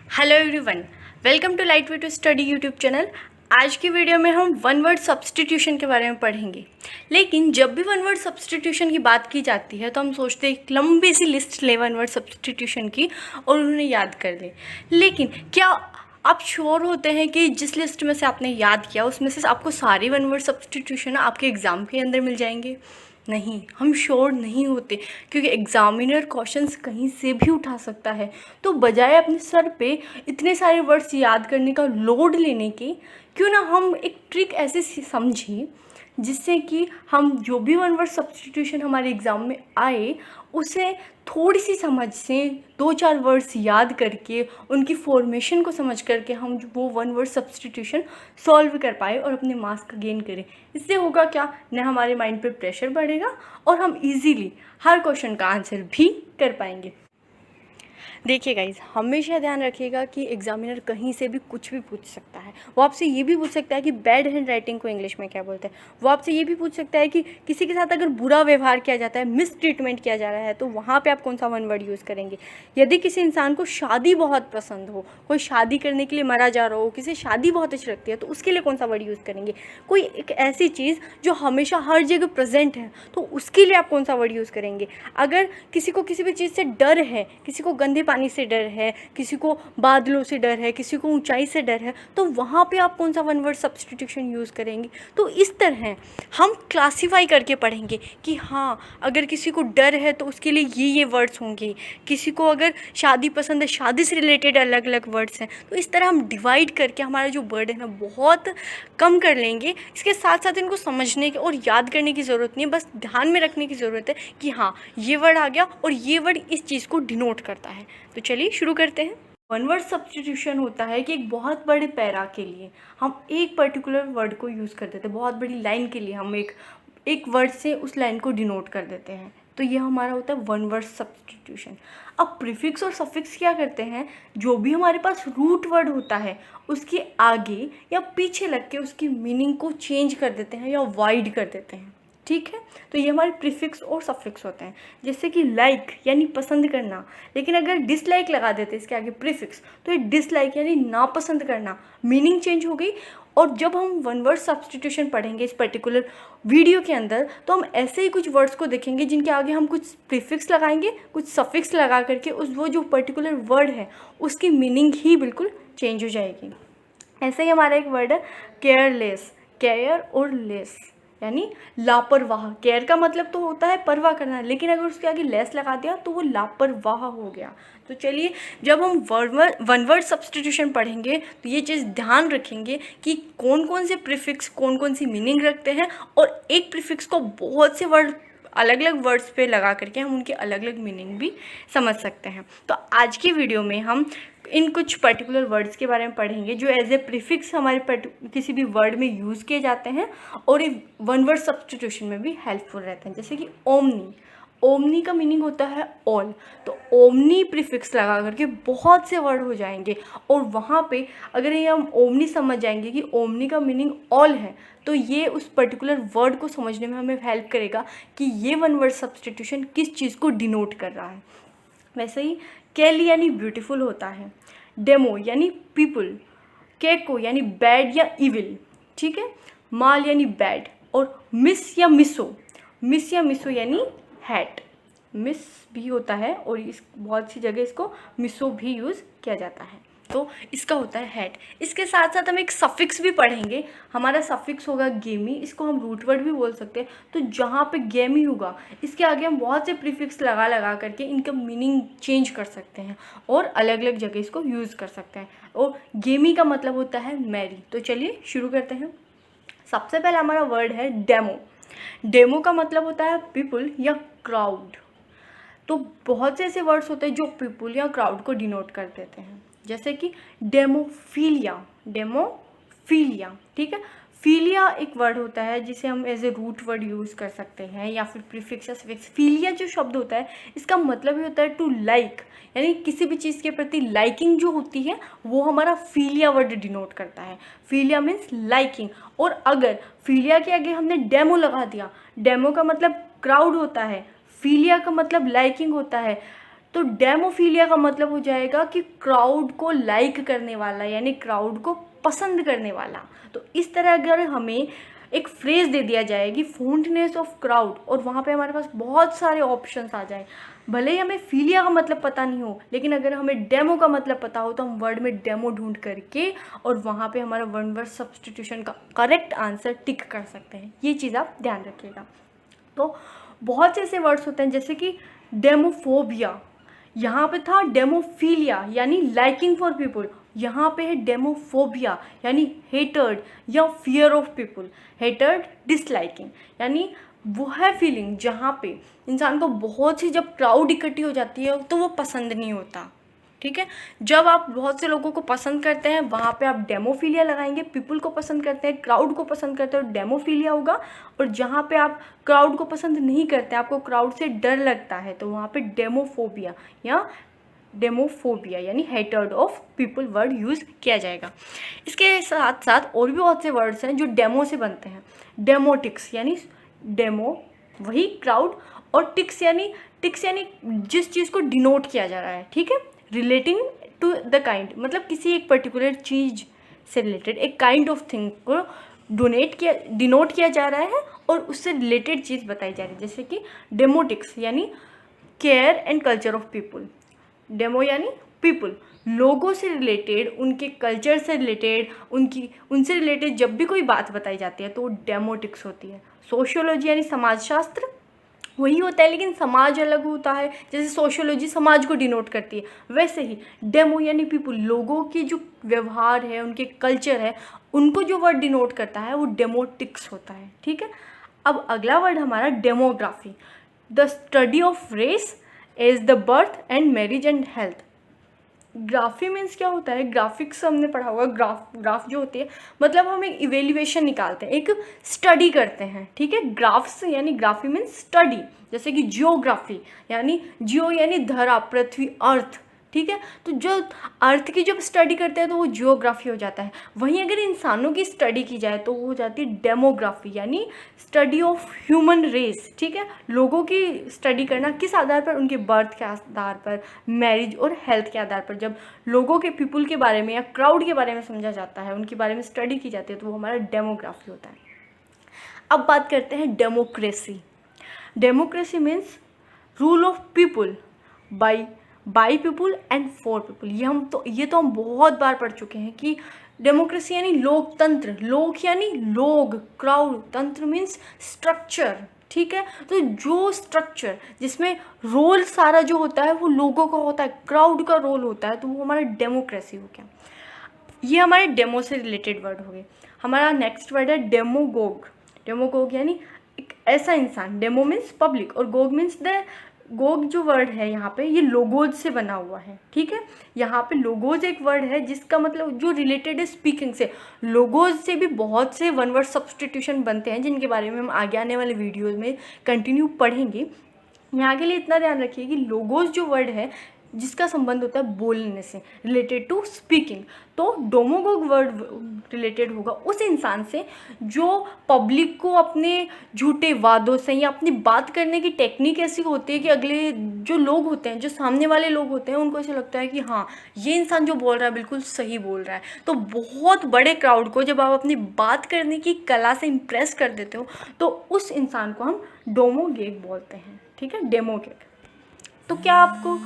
Hello everyone, welcome to light way to study YouTube channel. आज की video में हम वन वर्ड सब्स्टिट्यूशन के बारे में पढ़ेंगे। लेकिन जब भी वन वर्ड सब्स्टिट्यूशन की बात की जाती है तो हम सोचते हैं एक लंबी सी लिस्ट ले वन वर्ड सब्स्टिट्यूशन की और उन्हें याद कर लें। लेकिन क्या आप श्योर होते हैं कि जिस लिस्ट में से आपने याद किया उसमें से आपको सारे वन वर्ड सब्स्टिट्यूशन आपके एग्ज़ाम के अंदर मिल जाएंगे? नहीं, हम श्योर नहीं होते क्योंकि एग्ज़ामिनर क्वेश्चंस कहीं से भी उठा सकता है। तो बजाय अपने सर पे इतने सारे वर्ड्स याद करने का लोड लेने के, क्यों ना हम एक ट्रिक ऐसे समझें जिससे कि हम जो भी वन वर्ड सब्स्टिट्यूशन हमारे एग्ज़ाम में आए उसे थोड़ी सी समझ से 2-4 वर्ड्स याद करके उनकी फॉर्मेशन को समझ करके हम वो वन वर्ड सब्स्टिट्यूशन सॉल्व कर पाए और अपने मार्क्स का गेन करें। इससे होगा क्या, न हमारे माइंड पे प्रेशर बढ़ेगा और हम इजीली हर क्वेश्चन का आंसर भी कर पाएंगे। देखिए गाइज, हमेशा ध्यान रखिएगा कि एग्जामिनर कहीं से भी कुछ भी पूछ सकता है। वो आपसे ये भी पूछ सकता है कि बैड हैंड राइटिंग को इंग्लिश में क्या बोलते हैं। वो आपसे ये भी पूछ सकता है कि किसी के साथ अगर बुरा व्यवहार किया जाता है, मिस ट्रीटमेंट किया जा रहा है, तो वहाँ पे आप कौन सा वन वर्ड यूज़ करेंगे। यदि किसी इंसान को शादी बहुत पसंद हो, कोई शादी करने के लिए मरा जा रहा हो, किसी शादी बहुत अच्छी लगती है, तो उसके लिए कौन सा वर्ड यूज़ करेंगे। कोई एक ऐसी चीज़ जो हमेशा हर जगह प्रेजेंट है, तो उसके लिए आप कौन सा वर्ड यूज़ करेंगे। अगर किसी को किसी भी चीज़ से डर है, किसी को गंदे पानी से डर है, किसी को बादलों से डर है, किसी को ऊंचाई से डर है, तो वहाँ पे आप कौन सा वन वर्ड सब्स्टिट्यूशन यूज़ करेंगे। तो इस तरह हम क्लासीफाई करके पढ़ेंगे कि हाँ, अगर किसी को डर है तो उसके लिए ये वर्ड्स होंगे, किसी को अगर शादी पसंद है, शादी से रिलेटेड अलग अलग वर्ड्स हैं। तो इस तरह हम डिवाइड करके हमारा जो वर्ड है ना बहुत कम कर लेंगे। इसके साथ साथ इनको समझने की और याद करने की ज़रूरत नहीं है, बस ध्यान में रखने की ज़रूरत है कि हाँ, ये वर्ड आ गया और ये वर्ड इस चीज़ को डिनोट करता है। तो चलिए शुरू करते हैं। वन वर्ड सब्स्टिट्यूशन होता है कि एक बहुत बड़े पैरा के लिए हम एक पर्टिकुलर वर्ड को यूज़ कर देते हैं। बहुत बड़ी लाइन के लिए हम एक वर्ड से उस लाइन को डिनोट कर देते हैं। तो ये हमारा होता है वन वर्ड सब्स्टिट्यूशन। अब प्रीफिक्स और सफिक्स क्या करते हैं, जो भी हमारे पास रूट वर्ड होता है उसके आगे या पीछे लग के उसकी मीनिंग को चेंज कर देते हैं या वाइड कर देते हैं। ठीक है, तो ये हमारे प्रीफिक्स और सफिक्स होते हैं। जैसे कि लाइक यानी पसंद करना, लेकिन अगर डिसलाइक लगा देते इसके आगे प्रीफिक्स, तो ये डिसलाइक यानी नापसंद करना, मीनिंग चेंज हो गई। और जब हम वन वर्ड सब्स्टिट्यूशन पढ़ेंगे इस पर्टिकुलर वीडियो के अंदर, तो हम ऐसे ही कुछ वर्ड्स को देखेंगे जिनके आगे हम कुछ प्रीफिक्स लगाएंगे, कुछ सफिक्स लगा करके वो जो पर्टिकुलर वर्ड है उसकी मीनिंग ही बिल्कुल चेंज हो जाएगी। ऐसे ही हमारा एक वर्ड है केयरलेस, केयर और लेस यानी लापरवाह। केयर का मतलब तो होता है परवाह करना, लेकिन अगर उसके आगे लेस लगा दिया तो वो लापरवाह हो गया। तो चलिए, जब हम वन वर्ड सब्स्टिट्यूशन पढ़ेंगे तो ये चीज़ ध्यान रखेंगे कि कौन कौन से प्रीफिक्स कौन कौन सी मीनिंग रखते हैं, और एक प्रीफिक्स को बहुत से वर्ड अलग अलग वर्ड्स पे लगा करके हम उनके अलग अलग मीनिंग भी समझ सकते हैं। तो आज की वीडियो में हम इन कुछ पर्टिकुलर वर्ड्स के बारे में पढ़ेंगे जो एज ए प्रीफिक्स हमारे किसी भी वर्ड में यूज़ किए जाते हैं और ये वन वर्ड सब्स्टिट्यूशन में भी हेल्पफुल रहते हैं। जैसे कि ओमनी, ओमनी का मीनिंग होता है ऑल, तो ओमनी प्रीफिक्स लगा करके बहुत से वर्ड हो जाएंगे। और वहाँ पे अगर ये हम ओमनी समझ जाएंगे कि ओमनी का मीनिंग ऑल है, तो ये उस पर्टिकुलर वर्ड को समझने में हमें हेल्प करेगा कि ये वन वर्ड सब्स्टिट्यूशन किस चीज़ को डिनोट कर रहा है। वैसे ही कैली यानी ब्यूटीफुल होता है, डेमो यानी पीपल, केको यानी बैड या इविल, ठीक है, माल यानी बैड, और मिस या मिसो यानी हैट। मिस भी होता है और इस बहुत सी जगह इसको मिसो भी यूज़ किया जाता है, तो इसका होता है हैट। इसके साथ साथ हम एक सफिक्स भी पढ़ेंगे। हमारा सफिक्स होगा गेमी, इसको हम रूट वर्ड भी बोल सकते हैं। तो जहाँ पे गेमी होगा इसके आगे हम बहुत से प्रीफिक्स लगा करके इनका मीनिंग चेंज कर सकते हैं और अलग अलग जगह इसको यूज़ कर सकते हैं। और गेमी का मतलब होता है मैरी। तो चलिए शुरू करते हैं। सबसे पहले हमारा वर्ड है डेमो। डेमो का मतलब होता है पीपल या क्राउड। तो बहुत से ऐसे वर्ड्स होते हैं जो पीपल या क्राउड को डिनोट कर देते हैं, जैसे कि डेमोफीलिया, ठीक है। फीलिया एक वर्ड होता है जिसे हम as a root word use कर सकते हैं या फिर प्रीफिक्स या सफिक्स। फीलिया जो शब्द होता है इसका मतलब ही होता है टू लाइक, यानी किसी भी चीज़ के प्रति लाइकिंग जो होती है वो हमारा फीलिया वर्ड डिनोट करता है। Philia means liking. और अगर फीलिया के आगे हमने डेमो लगा दिया, डेमो का मतलब क्राउड होता है, फीलिया का मतलब लाइकिंग होता है, तो डेमोफीलिया का मतलब हो जाएगा कि क्राउड को लाइक करने वाला, यानी क्राउड को पसंद करने वाला। तो इस तरह अगर हमें एक फ्रेज दे दिया जाए कि फॉन्टनेस ऑफ क्राउड, और वहाँ पे हमारे पास बहुत सारे ऑप्शंस आ जाए, भले ही हमें फीलिया का मतलब पता नहीं हो, लेकिन अगर हमें डेमो का मतलब पता हो तो हम वर्ड में डेमो ढूंढ करके और वहाँ पे हमारा वन वर्ड सब्स्टिट्यूशन का करेक्ट आंसर टिक कर सकते हैं। ये चीज़ आप ध्यान रखिएगा। तो बहुत से ऐसे वर्ड्स होते हैं जैसे कि डेमोफोबिया, यहाँ पे था डेमोफीलिया यानी लाइकिंग फॉर पीपल, यहाँ पे है डेमोफोबिया यानी हेटर्ड या fear of people. Hatred disliking यानी वो है फीलिंग जहाँ पे इंसान को बहुत सी, जब क्राउड इकट्ठी हो जाती है तो वो पसंद नहीं होता। ठीक है, जब आप बहुत से लोगों को पसंद करते हैं वहाँ पे आप डेमोफीलिया लगाएंगे। पीपल को पसंद करते हैं, क्राउड को पसंद करते हैं, डेमोफीलिया होगा। और जहाँ पे आप क्राउड को पसंद नहीं करते, आपको क्राउड से डर लगता है, तो वहाँ पे डेमोफोबिया या डेमोफोबिया यानी hatred of people word use किया जाएगा। इसके साथ साथ और भी बहुत से वर्ड्स हैं जो डेमो से बनते हैं। डेमोटिक्स यानी डेमो वही क्राउड, और टिक्स यानी जिस चीज़ को डिनोट किया जा रहा है। ठीक है, रिलेटिंग टू द काइंड, मतलब किसी एक पर्टिकुलर चीज़ से रिलेटेड एक काइंड ऑफ थिंग को डिनोट किया जा रहा है और उससे रिलेटेड चीज़ बताई जा रही है। जैसे कि डेमोटिक्स यानी care and culture of people. Demo यानी पीपल, लोगों से रिलेटेड, उनके कल्चर से रिलेटेड, उनसे रिलेटेड जब भी कोई बात बताई जाती है तो वो डेमोटिक्स होती है। सोशियोलॉजी यानी समाजशास्त्र वही होता है, लेकिन समाज अलग होता है। जैसे सोशियोलॉजी समाज को डिनोट करती है, वैसे ही डेमो यानी पीपल, लोगों की जो व्यवहार है, उनके कल्चर है, उनको जो वर्ड डिनोट करता है वो डेमोटिक्स होता है। ठीक है, अब अगला वर्ड हमारा demography. The study of race age the birth and marriage and health. Graphy means क्या होता है, ग्राफिक्स हमने पढ़ा होगा। ग्राफ जो होती है मतलब हम एक इवेल्युएशन निकालते हैं, एक स्टडी करते हैं। ठीक है, ग्राफ्स यानी ग्राफी मीन्स स्टडी। जैसे कि जियोग्राफी यानी जियो यानी धरा, पृथ्वी, अर्थ। ठीक है, तो जो अर्थ की जब स्टडी करते हैं तो वो जियोग्राफी हो जाता है। वहीं अगर इंसानों की स्टडी की जाए तो वो हो जाती है डेमोग्राफी यानी स्टडी ऑफ ह्यूमन रेस। ठीक है, लोगों की स्टडी करना किस आधार पर, उनके बर्थ के आधार पर, मैरिज और हेल्थ के आधार पर। जब लोगों के, पीपल के बारे में या क्राउड के बारे में समझा जाता है, उनके बारे में स्टडी की जाती है, तो वो हमारा डेमोग्राफी होता है। अब बात करते हैं democracy. Democracy means rule of people by people and for people. ये तो हम बहुत बार पढ़ चुके हैं कि डेमोक्रेसी यानी लोकतंत्र, लोक यानी लोग, क्राउड, तंत्र मीन्स स्ट्रक्चर। ठीक है, तो जो स्ट्रक्चर जिसमें रोल सारा जो होता है वो लोगों का होता है, क्राउड का रोल होता है, तो वो हमारा डेमोक्रेसी हो गया। ये हमारे डेमो से रिलेटेड वर्ड हो गए। हमारा नेक्स्ट वर्ड है डेमोगोग। डेमोगोग यानी एक ऐसा इंसान, डेमो मीन्स पब्लिक और गोग मीन्स द, गोग जो वर्ड है यहाँ पे ये लोगोज से बना हुआ है। ठीक है, यहाँ पे लोगोज एक वर्ड है जिसका मतलब जो रिलेटेड है स्पीकिंग से। लोगोज से भी बहुत से वन वर्ड सब्स्टिट्यूशन बनते हैं जिनके बारे में हम आगे आने वाले वीडियोज़ में कंटिन्यू पढ़ेंगे। यहाँ के लिए इतना ध्यान रखिए कि लोगोज जो वर्ड है जिसका संबंध होता है बोलने से, रिलेटेड टू स्पीकिंग, तो डोमोगोग वर्ड रिलेटेड होगा उस इंसान से जो पब्लिक को अपने झूठे वादों से या अपनी बात करने की टेक्निक ऐसी होती है कि अगले जो लोग होते हैं, जो सामने वाले लोग होते हैं, उनको ऐसा लगता है कि हाँ ये इंसान जो बोल रहा है बिल्कुल सही बोल रहा है। तो बहुत बड़े क्राउड को जब आप अपनी बात करने की कला से इम्प्रेस कर देते हो तो उस इंसान को हम डोमोगेग बोलते हैं। ठीक है, डेमोगेग। तो क्या आपको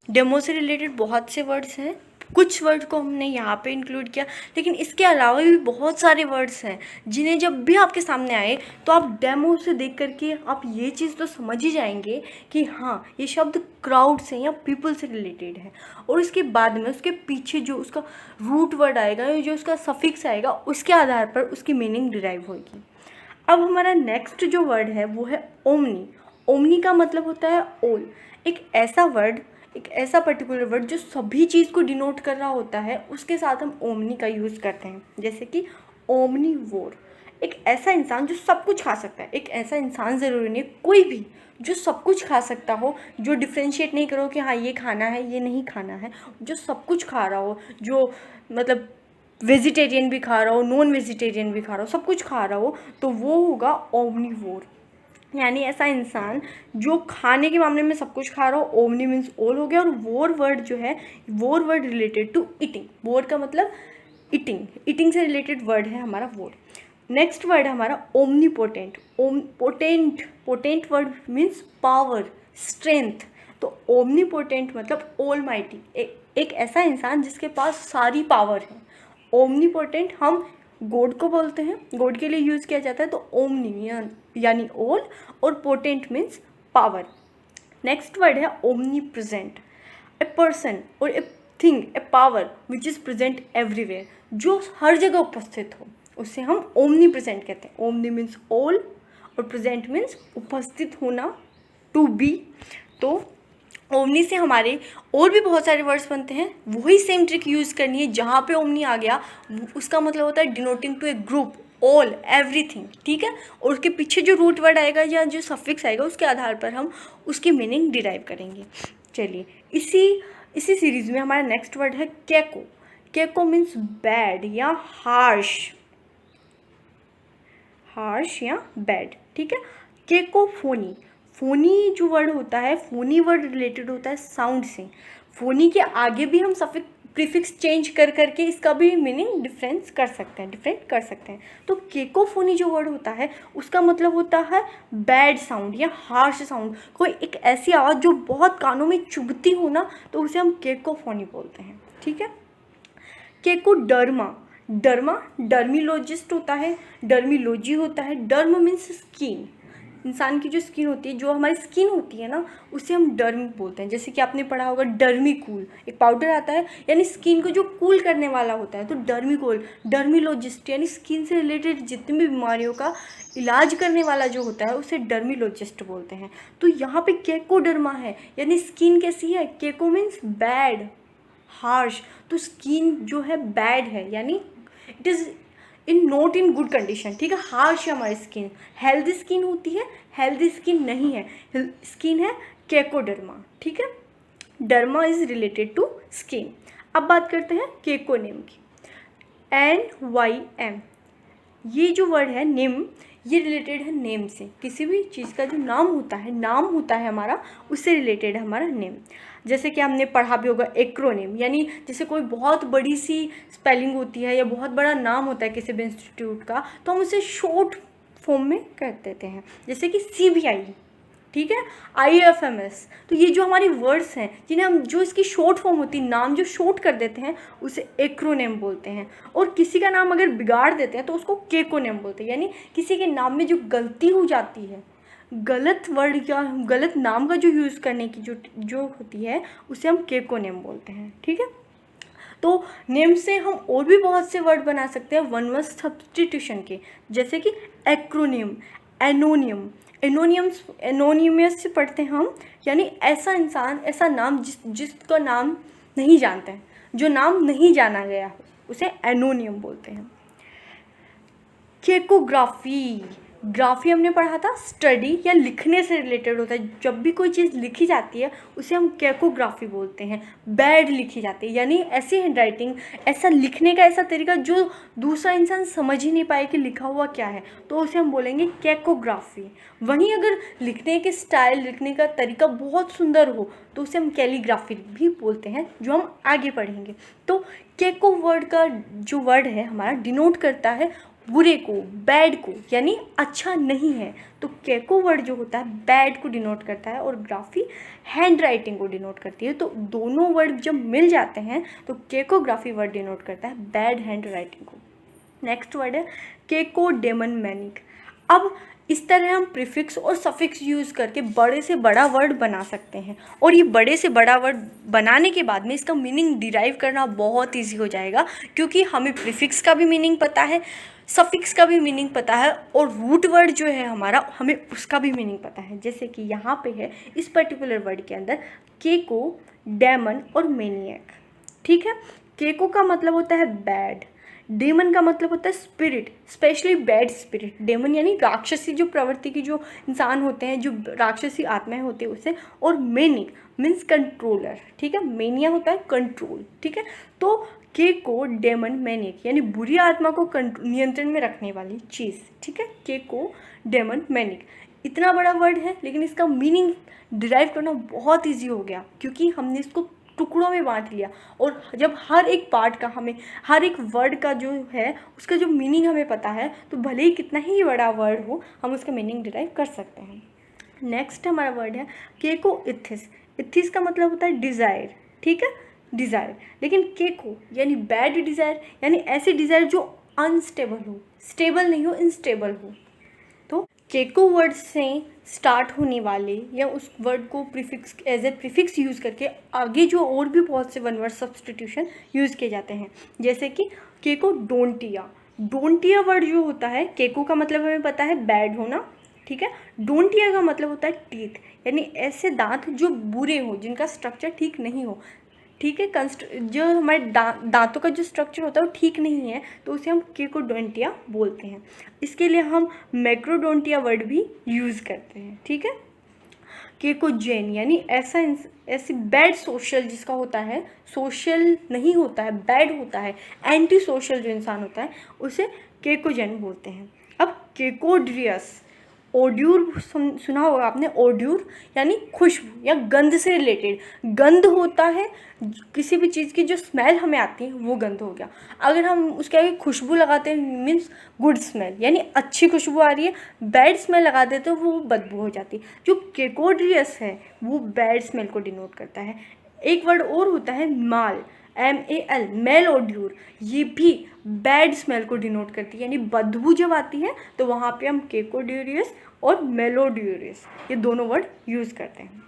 डेमो से रिलेटेड बहुत से वर्ड्स हैं, कुछ वर्ड को हमने यहाँ पे इंक्लूड किया, लेकिन इसके अलावा भी बहुत सारे वर्ड्स हैं जिन्हें जब भी आपके सामने आए तो आप डेमो से देख करके आप ये चीज़ तो समझ ही जाएंगे कि हाँ ये शब्द क्राउड से या पीपल से रिलेटेड है। और इसके बाद में उसके पीछे जो उसका रूट वर्ड आएगा, जो उसका सफिक्स आएगा, उसके आधार पर उसकी मीनिंग डिराइव होगी। अब हमारा नेक्स्ट जो वर्ड है वो है ओमनी। ओमनी का मतलब होता है ऑल। एक ऐसा वर्ड, एक ऐसा पर्टिकुलर वर्ड जो सभी चीज़ को डिनोट कर रहा होता है, उसके साथ हम ओमनी का यूज़ करते हैं। जैसे कि ओमनीवोर, एक ऐसा इंसान जो सब कुछ खा सकता है। एक ऐसा इंसान ज़रूरी नहीं, कोई भी जो सब कुछ खा सकता हो, जो डिफ्रेंशिएट नहीं करो कि हाँ ये खाना है ये नहीं खाना है, जो सब कुछ खा रहा हो, जो मतलब वेजिटेरियन भी खा रहा हो, नॉन वेजिटेरियन भी खा रहा हो, सब कुछ खा रहा हो, तो वो होगा ओमनीवोर। यानी ऐसा इंसान जो खाने के मामले में सब कुछ खा रहा हो, ओमनी मीन्स ऑल हो गया। और वोर वर्ड जो है, वोर वर्ड रिलेटेड टू ईटिंग, वोर का मतलब ईटिंग, ईटिंग से रिलेटेड वर्ड है हमारा वोर। नेक्स्ट वर्ड है हमारा omnipotent. Potent, potent word means power, strength. तो ओमनीपोटेंट मतलब ऑल माइटी, एक ऐसा इंसान जिसके पास सारी पावर है। ओमनीपोटेंट हम गॉड को बोलते हैं, गॉड के लिए यूज़ किया जाता है। तो ओमनी यानी ऑल, और potent means power. Next word है ओमनी प्रेजेंट, ए पर्सन और a thing, A power which is present everywhere, जो हर जगह उपस्थित हो, उसे हम ओमनी प्रेजेंट कहते हैं। ओमनी मीन्स ऑल और प्रेजेंट मीन्स उपस्थित होना, टू बी। तो ओमनी से हमारे और भी बहुत सारे वर्ड्स बनते हैं, वही सेम ट्रिक यूज़ करनी है। जहाँ पे ओमनी आ गया उसका मतलब होता है denoting to a group, all, everything, ठीक है। और उसके पीछे जो रूट वर्ड आएगा या जो सफिक्स आएगा उसके आधार पर हम उसकी मीनिंग डिराइव करेंगे। चलिए, इसी सीरीज़ में हमारा नेक्स्ट वर्ड है केको। केको मीन्स बैड या हार्श, हार्श या बैड, ठीक है। केकोफोनी, फोनी जो वर्ड होता है, फोनी वर्ड रिलेटेड होता है साउंड से। फोनी के आगे भी हम सफिक्स प्रीफिक्स चेंज कर करके इसका भी मीनिंग डिफरेंट कर सकते हैं। तो केकोफोनी जो वर्ड होता है उसका मतलब होता है बैड साउंड या हार्श साउंड, कोई एक ऐसी आवाज़ जो बहुत कानों में चुभती हो ना, तो उसे हम केकोफोनी बोलते हैं, ठीक है। केकोडर्मा, डर्मा डर्मिलोजिस्ट होता है, डर्मिलोजी होता है। डर्म मीन्स स्किन, इंसान की जो स्किन होती है, जो हमारी स्किन होती है ना, उसे हम डर्म बोलते हैं। जैसे कि आपने पढ़ा होगा डर्मिकूल, एक पाउडर आता है, यानी स्किन को जो कूल करने वाला होता है। तो डर्मिकूल, डर्मिलोजिस्ट यानी स्किन से रिलेटेड जितनी भी बीमारियों का इलाज करने वाला जो होता है उसे डर्मिलोजिस्ट बोलते हैं। तो यहाँ पे केकोडर्मा है, यानी स्किन कैसी है, केको मीन्स बैड, हार्श। तो स्किन जो है बैड है, यानी it is not in good condition, ठीक है। हार्श है हमारी स्किन, हेल्दी स्किन होती है, हेल्दी स्किन नहीं है, स्किन है केकोडर्मा, ठीक है। Derma is related to skin. अब बात करते हैं केकोनिम की। NYM, ये जो वर्ड है निम, ये रिलेटेड है नेम से। किसी भी चीज़ का जो नाम होता है हमारा, उससे रिलेटेड है हमारा नेम। जैसे कि हमने पढ़ा भी होगा एक्रोनिम, यानी जैसे कोई बहुत बड़ी सी स्पेलिंग होती है या बहुत बड़ा नाम होता है किसी भी इंस्टीट्यूट का, तो हम उसे शॉर्ट फॉर्म में कर देते हैं। जैसे कि CBI, ठीक है, IFMS। तो ये जो हमारी वर्ड्स हैं जिन्हें हम, जो इसकी शॉर्ट फॉर्म होती है, नाम जो शॉर्ट कर देते हैं, उसे एक्रोनेम बोलते हैं। और किसी का नाम अगर बिगाड़ देते हैं तो उसको केकोनेम बोलते हैं, यानी किसी के नाम में जो गलती हो जाती है, गलत वर्ड या गलत नाम का जो यूज़ करने की जो होती है, उसे हम केकोनेम बोलते हैं, ठीक है। तो नेम से हम और भी बहुत से वर्ड बना सकते हैं वन वर्ड सब्स्टिट्यूशन के, जैसे कि एक्रोनिम, एनोनियम। एनोनियमस से पढ़ते हैं हम, यानी ऐसा इंसान, ऐसा नाम जिसका नाम नहीं जानते हैं, जो नाम नहीं जाना गया हो, उसे एनोनियम बोलते हैं। केकोग्राफी, ग्राफी हमने पढ़ा था, स्टडी या लिखने से रिलेटेड होता है। जब भी कोई चीज़ लिखी जाती है उसे हम केकोग्राफी बोलते हैं। बैड लिखी जाती है, यानी ऐसी हैंडराइटिंग, ऐसा लिखने का ऐसा तरीका जो दूसरा इंसान समझ ही नहीं पाए कि लिखा हुआ क्या है, तो उसे हम बोलेंगे केकोग्राफी। वहीं अगर लिखने के स्टाइल, लिखने का तरीका बहुत सुंदर हो तो उसे हम कैलीग्राफी भी बोलते हैं, जो हम आगे पढ़ेंगे। तो केको वर्ड का जो वर्ड है हमारा डिनोट करता है बुरे को, बैड को, यानी अच्छा नहीं है। तो केको वर्ड जो होता है बैड को डिनोट करता है और ग्राफी हैंड राइटिंग को डिनोट करती है। तो दोनों वर्ड जब मिल जाते हैं तो केकोग्राफी वर्ड डिनोट करता है बैड हैंड राइटिंग को। नेक्स्ट वर्ड है केकोडेमोनिक। अब इस तरह हम प्रीफिक्स और सफिक्स यूज़ करके बड़े से बड़ा वर्ड बना सकते हैं, और ये बड़े से बड़ा वर्ड बनाने के बाद में इसका मीनिंग डिराइव करना बहुत इजी हो जाएगा, क्योंकि हमें प्रीफिक्स का भी मीनिंग पता है, सफिक्स का भी मीनिंग पता है, और रूट वर्ड जो है हमारा, हमें उसका भी मीनिंग पता है। जैसे कि यहाँ पे है इस पर्टिकुलर वर्ड के अंदर केको, डेमन और मेनियक, ठीक है। केको का मतलब होता है बैड, डेमन का मतलब होता है spirit, specially bad spirit. Demon यानी राक्षसी जो प्रवृत्ति की जो इंसान होते हैं, जो राक्षसी आत्माएं होती है उसे। और मेनिक मीन्स कंट्रोलर, ठीक है। मेनिया होता है कंट्रोल, ठीक है। तो केको, डेमन, मेनिक यानी बुरी आत्मा को नियंत्रण में रखने वाली चीज़, ठीक है। केको, डेमन, मेनिक, इतना बड़ा वर्ड है लेकिन इसका मीनिंग डिराइव करना बहुत ईजी हो गया, क्योंकि हमने इसको टुकड़ों में बांट लिया। और जब हर एक पार्ट का हमें, हर एक वर्ड का जो है उसका जो मीनिंग हमें पता है, तो भले ही कितना ही बड़ा वर्ड हो हम उसका मीनिंग डिराइव कर सकते हैं। नेक्स्ट हमारा वर्ड है केको इथिस। इथिस का मतलब होता है डिज़ायर, ठीक है, डिज़ायर। लेकिन केको यानी बैड डिज़ायर, यानी ऐसी डिज़ायर जो अनस्टेबल हो, स्टेबल नहीं हो, इनस्टेबल हो। तो केको वर्ड से स्टार्ट होने वाले या उस वर्ड को prefix as a prefix use करके आगे जो और भी बहुत से वन वर्ड सब्स्टिट्यूशन यूज़ किए जाते हैं, जैसे कि केको डोंटिया। डोंटिया वर्ड जो होता है, केको का मतलब हमें पता है बैड होना, ठीक है। डोंटिया का मतलब होता है टीथ, यानी ऐसे दांत जो बुरे हो, जिनका स्ट्रक्चर ठीक नहीं हो, ठीक है। जो हमारे दांतों का जो स्ट्रक्चर होता है वो ठीक नहीं है, तो उसे हम केकोडोंटिया बोलते हैं। इसके लिए हम मैक्रोडोंटिया वर्ड भी यूज़ करते हैं, ठीक है। केकोजेन यानी ऐसी बैड सोशल जिसका होता है, सोशल नहीं होता है, बैड होता है, एंटी सोशल जो इंसान होता है, उसे केकोजेन बोलते हैं। अब केकोड्रियस, ओड्यूर सुना होगा आपने, ओड्यूर यानी खुशबू या गंध से रिलेटेड। गंध होता है किसी भी चीज़ की जो स्मेल हमें आती है, वो गंध हो गया। अगर हम उसके आगे खुशबू लगाते हैं मीन्स गुड स्मेल, यानी अच्छी खुशबू आ रही है। बैड स्मेल लगा देते तो वो बदबू हो जाती है। जो केकोड्रियस है वो बैड स्मेल को डिनोट करता है। एक वर्ड और होता है माल, MAL, मेल ओड्यूर, ये भी बैड स्मेल को डिनोट करती है, यानी बदबू जब आती है तो वहाँ पे हम केकोड्यूरियस और मेलोड्यूरियस ये दोनों वर्ड यूज़ करते हैं।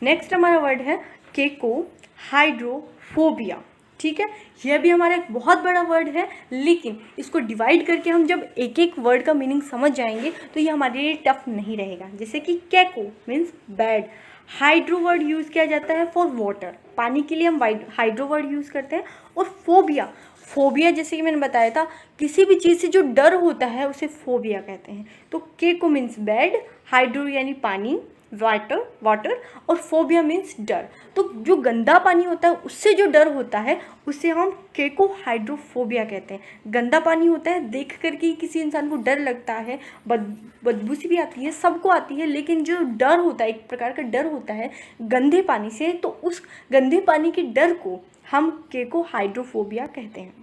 नेक्स्ट हमारा वर्ड है केको हाइड्रोफोबिया, ठीक है। यह भी हमारा एक बहुत बड़ा वर्ड है, लेकिन इसको डिवाइड करके हम जब एक एक वर्ड का मीनिंग समझ जाएंगे तो ये हमारे लिए टफ नहीं रहेगा। जैसे कि कैको means bad, hydro word use किया जाता है फॉर वाटर, पानी के लिए हम हाइड्रो वर्ड यूज़ करते हैं। और फोबिया, फोबिया जैसे कि मैंने बताया था, किसी भी चीज़ से जो डर होता है उसे फोबिया कहते हैं। तो केको मीन्स बैड, हाइड्रो यानी पानी, वाटर, और फोबिया मीन्स डर। तो जो गंदा पानी होता है उससे जो डर होता है उसे हम केको हाइड्रोफोबिया कहते हैं। गंदा पानी होता है, देख कर के किसी इंसान को डर लगता है, बदबू सी भी आती है, सबको आती है, लेकिन जो डर होता है, एक प्रकार का डर होता है गंदे पानी से, तो उस गंदे पानी के डर को हम केको हाइड्रोफोबिया कहते हैं।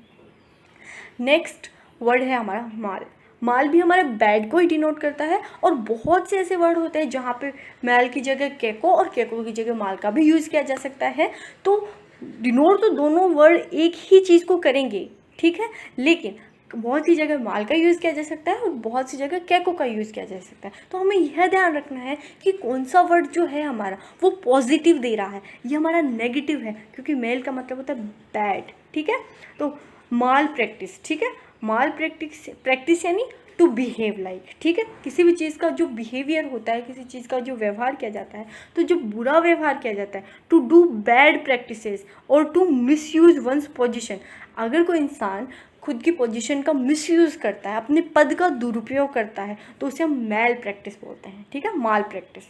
नेक्स्ट वर्ड है हमारा माल। माल भी हमारे बैड को ही डिनोट करता है, और बहुत से ऐसे वर्ड होते हैं जहाँ पे मैल की जगह केको और केको की जगह माल का भी यूज़ किया जा सकता है। तो डिनोट तो दोनों वर्ड एक ही चीज़ को करेंगे, ठीक है, लेकिन बहुत सी जगह माल का यूज़ किया जा सकता है और बहुत सी जगह केको का यूज़ किया जा सकता है। तो हमें यह ध्यान रखना है कि कौन सा वर्ड जो है हमारा वो पॉजिटिव दे रहा है, ये हमारा नेगेटिव है, क्योंकि मेल का मतलब होता है बैड, ठीक है। तो माल प्रैक्टिस, ठीक है, माल प्रैक्टिस यानी टू बिहेव लाइक, ठीक है। किसी भी चीज़ का जो बिहेवियर होता है, किसी चीज़ का जो व्यवहार किया जाता है, तो जो बुरा व्यवहार किया जाता है, टू डू बैड प्रैक्टिसेस और टू मिसयूज वंस पोजीशन। अगर कोई इंसान खुद की पोजीशन का मिसयूज़ करता है, अपने पद का दुरुपयोग करता है, तो उसे हम मैल प्रैक्टिस बोलते हैं, ठीक है, माल प्रैक्टिस।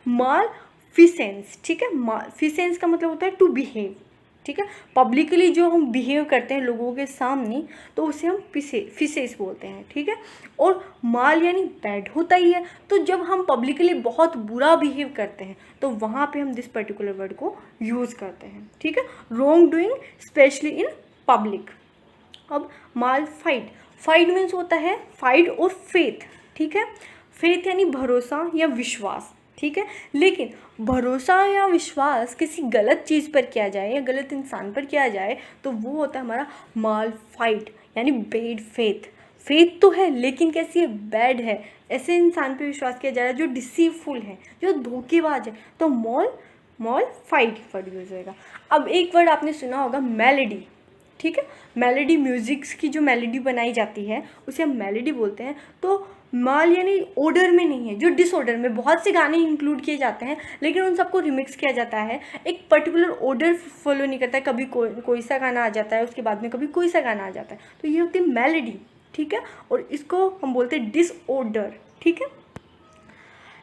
माल फिसेंस, ठीक है, फिसेंस का मतलब होता है टू बिहेव, ठीक है। पब्लिकली जो हम बिहेव करते हैं लोगों के सामने, तो उसे हम फिसेस बोलते हैं, ठीक है। और माल यानी बैड होता ही है, तो जब हम पब्लिकली बहुत बुरा बिहेव करते हैं तो वहाँ पे हम दिस पर्टिकुलर वर्ड को यूज़ करते हैं, ठीक है। Wrong doing specially in public. अब माल फाइट मीन्स होता है फाइट और फेथ, ठीक है। फेथ यानी भरोसा या विश्वास, ठीक है। लेकिन भरोसा या विश्वास किसी गलत चीज़ पर किया जाए या गलत इंसान पर किया जाए तो वो होता है हमारा माल फाइट, यानी बैड फेथ। फेथ तो है लेकिन कैसी है, बैड है, ऐसे इंसान पे विश्वास किया जा रहा है जो डिसीवफुल है, जो धोखेबाज है, तो मॉल फाइट वर्ड यूज होगा। अब एक वर्ड आपने सुना होगा मेलेडी, ठीक है। मेलेडी म्यूजिक्स की जो मेलेडी बनाई जाती है उसे हम मेलेडी बोलते हैं। तो माल यानी ऑर्डर में नहीं है, जो डिसऑर्डर में बहुत से गाने इंक्लूड किए जाते हैं लेकिन उन सबको रिमिक्स किया जाता है, एक पर्टिकुलर ऑर्डर फॉलो नहीं करता है, कभी कोई सा गाना आ जाता है उसके बाद में कभी कोई सा गाना आ जाता है, तो ये होती है मेलेडी, ठीक है। और इसको हम बोलते हैं डिसऑर्डर, ठीक है।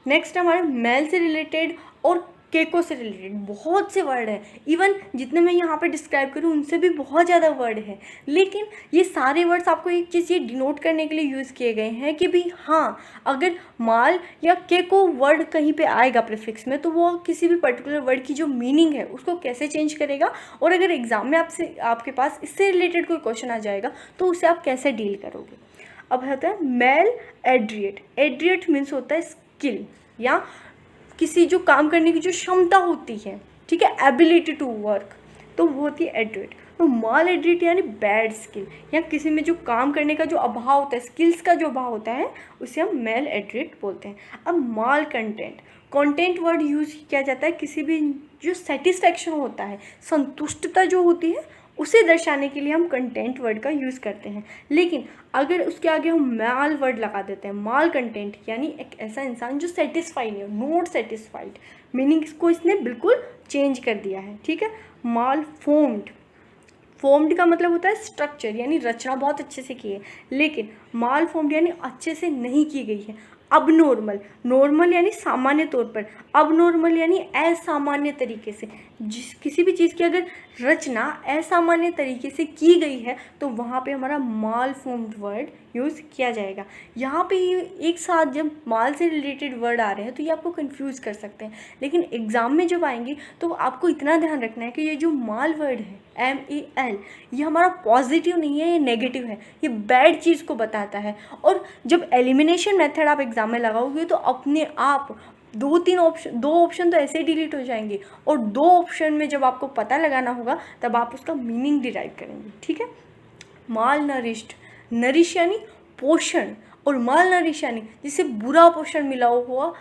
नेक्स्ट हमारे मेल से रिलेटेड और केको से रिलेटेड बहुत से वर्ड हैं, इवन जितने मैं यहाँ पे डिस्क्राइब करूँ उनसे भी बहुत ज़्यादा वर्ड है। लेकिन ये सारे वर्ड्स आपको एक चीज़ ये डिनोट करने के लिए यूज़ किए गए हैं कि भी हाँ, अगर माल या केको वर्ड कहीं पे आएगा प्रीफिक्स में तो वो किसी भी पर्टिकुलर वर्ड की जो मीनिंग है उसको कैसे चेंज करेगा, और अगर एग्ज़ाम में आपके पास इससे रिलेटेड कोई क्वेश्चन आ जाएगा तो उसे आप कैसे डील करोगे। अब होता है मेल एड्रिएट। एड्रिएट मीन्स होता है स्किल या किसी जो काम करने की जो क्षमता होती है, ठीक है, एबिलिटी टू वर्क, तो वो होती है एड्रिएट। तो माल एड्रिएट यानी बैड स्किल या किसी में जो काम करने का जो अभाव होता है, स्किल्स का जो अभाव होता है, उसे हम मेल एड्रिएट बोलते हैं। अब माल कंटेंट, कंटेंट वर्ड यूज़ किया जाता है किसी भी जो सेटिस्फैक्शन होता है, संतुष्टता जो होती है, उसे दर्शाने के लिए हम कंटेंट वर्ड का यूज़ करते हैं। लेकिन अगर उसके आगे हम माल वर्ड लगा देते हैं, माल कंटेंट यानी एक ऐसा इंसान जो सेटिस्फाई नहीं हो, नॉट सेटिस्फाइड, मीनिंग इसको इसने बिल्कुल चेंज कर दिया है, ठीक है। माल फॉर्म्ड, फॉर्म्ड का मतलब होता है स्ट्रक्चर यानी रचना बहुत अच्छे से की है, लेकिन माल फॉर्म्ड यानी अच्छे से नहीं की गई है। अब नॉर्मल, नॉर्मल यानी सामान्य तौर पर, अब नॉर्मल यानी असामान्य तरीके से, किसी भी चीज़ की अगर रचना असामान्य तरीके से की गई है तो वहाँ पे हमारा माल फॉर्म्ड वर्ड यूज़ किया जाएगा। यहाँ पे एक साथ जब माल से रिलेटेड वर्ड आ रहे हैं तो ये आपको कंफ्यूज कर सकते हैं, लेकिन एग्ज़ाम में जब आएंगे तो आपको इतना ध्यान रखना है कि ये जो माल वर्ड है MEL, ये हमारा पॉजिटिव नहीं है, ये नेगेटिव है, ये बैड चीज़ को बताता है। और जब एलिमिनेशन मेथड आप एग्ज़ाम में लगाओगे तो अपने आप दो ऑप्शन तो ऐसे ही डिलीट हो जाएंगे, और 2 ऑप्शन में जब आपको पता लगाना होगा तब आप उसका मीनिंग डिराइव करेंगे, ठीक है। माल नरिश्ड, नरिश यानी पोषण, और माल नरिश यानी जिसे बुरा पोषण मिला हुआ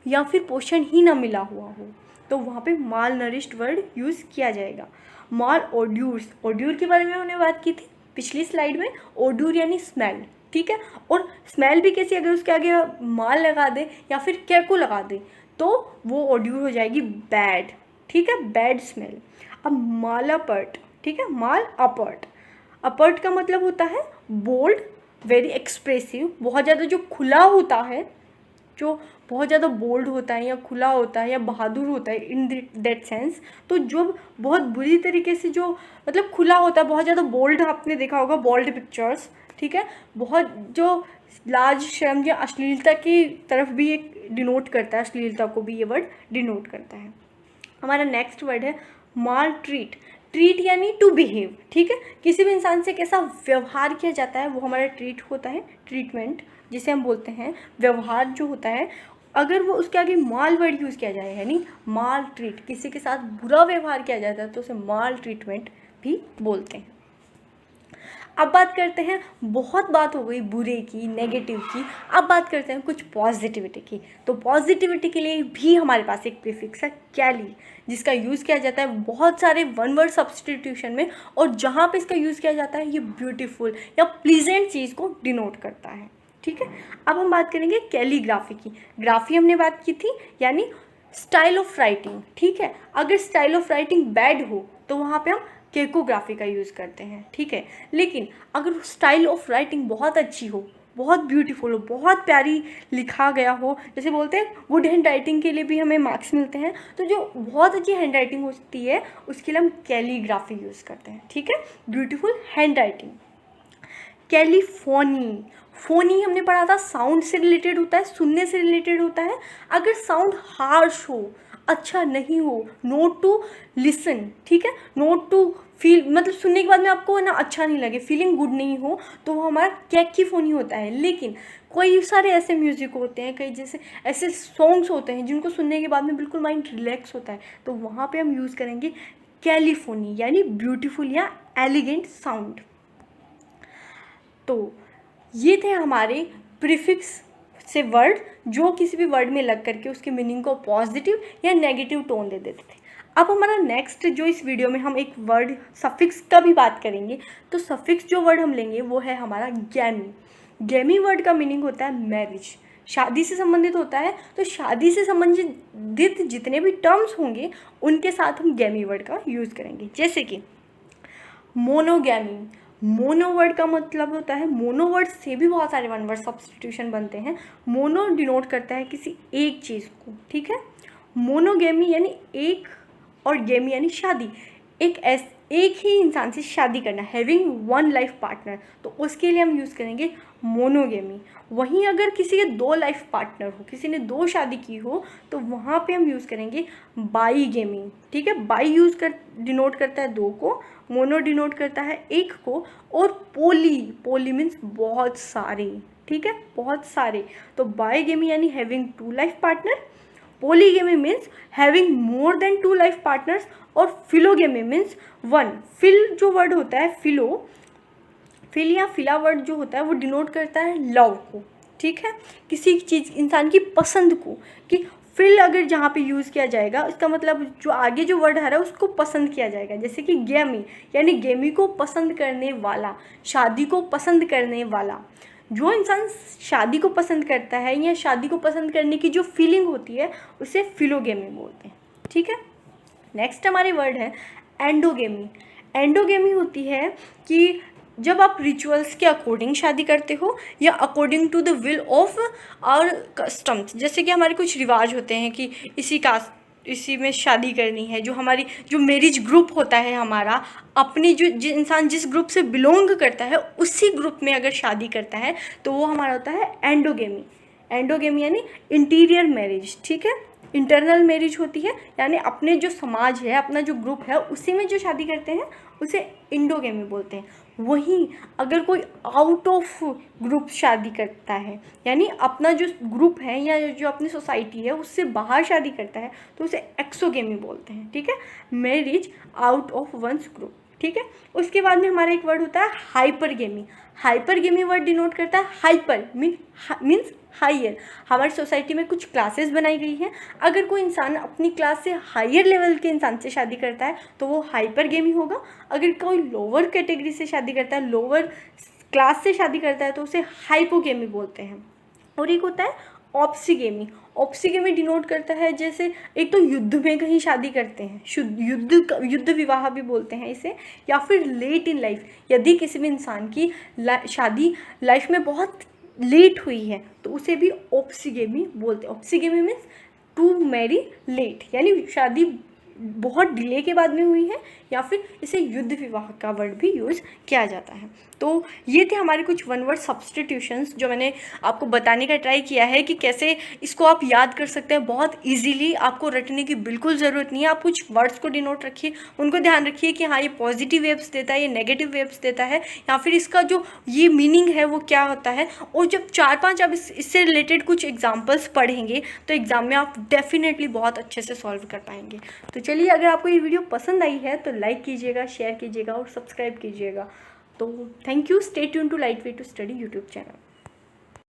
या फिर पोषण ही ना मिला हुआ हो, तो वहाँ पे माल नरिश्ड वर्ड यूज़ किया जाएगा। माल ओड्यूर्स, ओड्यूर के बारे में हमने बात की थी पिछली स्लाइड में, ओड्यूर यानी स्मेल, ठीक है। और स्मेल भी कैसी, अगर उसके आगे माल लगा दे या फिर केको लगा दे तो वो ओड्यूर हो जाएगी बैड, ठीक है, बैड स्मेल। अब मालापर्ट, ठीक है, माल अपर्ट, अपर्ट का मतलब होता है बोल्ड, वेरी एक्सप्रेसिव, बहुत ज़्यादा जो खुला होता है, जो बहुत ज़्यादा बोल्ड होता है या खुला होता है या बहादुर होता है इन दैट सेंस। तो जो बहुत बुरी तरीके से जो मतलब खुला होता है, बहुत ज़्यादा बोल्ड, आपने देखा होगा बोल्ड पिक्चर्स, ठीक है, बहुत जो लाज शर्म या अश्लीलता की तरफ भी एक डिनोट करता है, अश्लीलता को भी ये वर्ड डिनोट करता है। हमारा नेक्स्ट वर्ड है माल ट्रीट। ट्रीट यानी टू बिहेव, ठीक है, किसी भी इंसान से कैसा व्यवहार किया जाता है वो हमारा ट्रीट होता है, ट्रीटमेंट जिसे हम बोलते हैं, व्यवहार जो होता है। अगर वो उसके आगे माल वर्ड यूज़ किया जाए यानी माल ट्रीट, किसी के साथ बुरा व्यवहार किया जाता है तो उसे माल ट्रीटमेंट भी बोलते हैं। अब बात करते हैं, बहुत बात हो गई बुरे की, नेगेटिव की, अब बात करते हैं कुछ पॉजिटिविटी की। तो पॉजिटिविटी के लिए भी हमारे पास एक प्रीफिक्स है कैली, जिसका यूज़ किया जाता है बहुत सारे वन वर्ड सब्स्टिट्यूशन में, और जहाँ पे इसका यूज़ किया जाता है ये ब्यूटीफुल या प्लीजेंट चीज़ को डिनोट करता है, ठीक है। अब हम बात करेंगे कैलीग्राफी की। ग्राफी हमने बात की थी यानी स्टाइल ऑफ राइटिंग, ठीक है। अगर स्टाइल ऑफ राइटिंग बैड हो तो वहाँ पे हम केकोग्राफी का यूज़ करते हैं, ठीक है। लेकिन अगर स्टाइल ऑफ राइटिंग बहुत अच्छी हो, बहुत ब्यूटीफुल हो, बहुत प्यारी लिखा गया हो, जैसे बोलते हैं गुड हैंड राइटिंग के लिए भी हमें मार्क्स मिलते हैं, तो जो बहुत अच्छी हैंड राइटिंग होती है उसके लिए हम कैलीग्राफी यूज़ करते हैं, ठीक है, ब्यूटीफुल हैंड राइटिंग। कैलीफोनी, फोनी हमने पढ़ा था साउंड से रिलेटेड होता है, सुनने से रिलेटेड होता है। अगर साउंड हार्श हो, अच्छा नहीं हो, नोट टू लिसन, ठीक है, नोट टू फील, मतलब सुनने के बाद में आपको ना अच्छा नहीं लगे, फीलिंग गुड नहीं हो, तो वो हमारा कैकीफोनी होता है। लेकिन कई सारे ऐसे म्यूज़िक होते हैं, कई जैसे ऐसे सॉन्ग्स होते हैं जिनको सुनने के बाद में बिल्कुल माइंड रिलैक्स होता है, तो वहाँ पे हम यूज़ करेंगे कैलीफोनी यानी ब्यूटीफुल या एलिगेंट साउंड। तो ये थे हमारे प्रीफिक्स से वर्ड जो किसी भी वर्ड में लग करके उसके मीनिंग को पॉजिटिव या नेगेटिव टोन दे देते थे। अब हमारा नेक्स्ट जो इस वीडियो में हम एक वर्ड सफिक्स का भी बात करेंगे, तो सफिक्स जो वर्ड हम लेंगे वो है हमारा गैमी। गैमी वर्ड का मीनिंग होता है मैरिज, शादी से संबंधित होता है, तो शादी से संबंधित जितने भी टर्म्स होंगे उनके साथ हम गैमी वर्ड का यूज़ करेंगे। जैसे कि मोनोगैमी, मोनो वर्ड का मतलब होता है, मोनो वर्ड से भी बहुत सारे वन वर्ड सब्स्टिट्यूशन बनते हैं। मोनो डिनोट करता है किसी एक चीज़ को, ठीक है, मोनोगेमी यानी एक, और गेमी यानी शादी, एक ही इंसान से शादी करना, हैविंग वन लाइफ पार्टनर, तो उसके लिए हम यूज़ करेंगे मोनोगेमी। वहीं अगर किसी के 2 लाइफ पार्टनर हो, किसी ने 2 शादी की हो, तो वहाँ पे हम यूज़ करेंगे बाईगेमी। ठीक है, बाई डिनोट करता है 2 को, मोनो डिनोट करता है 1 को, और पोली मीन्स बहुत सारे। ठीक है, बहुत सारे। तो बाईगेमी यानी having 2 life partner, polygamy means having more than 2 life partners, और फिलोगेमी मीन्स 1। फिल जो वर्ड होता है, फिल या फिला वर्ड जो होता है वो डिनोट करता है लव को। ठीक है, किसी चीज़, इंसान की पसंद को, कि फिल अगर जहाँ पे यूज़ किया जाएगा, इसका मतलब जो आगे जो वर्ड आ रहा है उसको पसंद किया जाएगा। जैसे कि गेमी यानी गेमी को पसंद करने वाला, शादी को पसंद करने वाला। जो इंसान शादी को पसंद करता है या शादी को पसंद करने की जो फीलिंग होती है उसे फिलोगेमी बोलते हैं। ठीक है, नेक्स्ट हमारे वर्ड है एंडोगेमी। एंडोगेमी होती है कि जब आप रिचुअल्स के अकॉर्डिंग शादी करते हो या according to the will of our customs. जैसे कि हमारे कुछ रिवाज होते हैं कि इसी में शादी करनी है, जो मैरिज ग्रुप होता है हमारा, अपनी जो इंसान जिस ग्रुप से बिलोंग करता है उसी ग्रुप में अगर शादी करता है तो वो हमारा होता है एंडोगेमी। एंडोगेमी यानी इंटीरियर मैरिज। ठीक है, इंटरनल मैरिज होती है, यानी अपने जो समाज है, अपना जो ग्रुप है, उसी में जो शादी करते हैं उसे इंडोगेमी बोलते हैं। वहीं अगर कोई आउट ऑफ ग्रुप शादी करता है, यानी अपना जो ग्रुप है या जो अपनी सोसाइटी है उससे बाहर शादी करता है, तो उसे एक्सोगेमी बोलते हैं। ठीक है, marriage out of one's group. ठीक है, उसके बाद में हमारा एक वर्ड होता है हाइपरगेमी। हाइपरगेमी वर्ड डिनोट करता है हाइपर मीन्स हायर। हमारी सोसाइटी में कुछ क्लासेस बनाई गई हैं, अगर कोई इंसान अपनी क्लास से हायर लेवल के इंसान से शादी करता है तो वो हाइपरगेमी होगा। अगर कोई लोअर कैटेगरी से शादी करता है, लोअर क्लास से शादी करता है, तो उसे हाइपोगेमी बोलते हैं। और एक होता है ऑप्सीगेमी। ऑप्सीगेमी डिनोट करता है, जैसे एक तो युद्ध में कहीं शादी करते हैं, युद्ध विवाह भी बोलते हैं इसे, या फिर लेट इन लाइफ, यदि किसी भी इंसान की शादी लाइफ में बहुत लेट हुई है तो उसे भी ऑप्सीगेमी बोलते हैं। ऑप्सीगेमी मीन्स टू मैरी लेट, यानी शादी बहुत डिले के बाद में हुई है, या फिर इसे युद्ध विवाह का वर्ड भी यूज़ किया जाता है। तो ये थे हमारे कुछ वन वर्ड सब्स्टिट्यूशंस जो मैंने आपको बताने का ट्राई किया है कि कैसे इसको आप याद कर सकते हैं बहुत इजीली। आपको रटने की बिल्कुल ज़रूरत नहीं है, आप कुछ वर्ड्स को डिनोट रखिए, उनको ध्यान रखिए कि हाँ ये पॉजिटिव वेव्स देता है, ये नेगेटिव वेव्स देता है, या फिर इसका जो ये मीनिंग है वो क्या होता है। और जब 4-5 आप इससे रिलेटेड कुछ एग्जाम्पल्स पढ़ेंगे तो एग्ज़ाम में आप डेफिनेटली बहुत अच्छे से सॉल्व कर पाएंगे। तो चलिए, अगर आपको ये वीडियो पसंद आई है तो लाइक कीजिएगा, शेयर कीजिएगा और सब्सक्राइब कीजिएगा। तो thank you, stay tune to light way to study YouTube channel.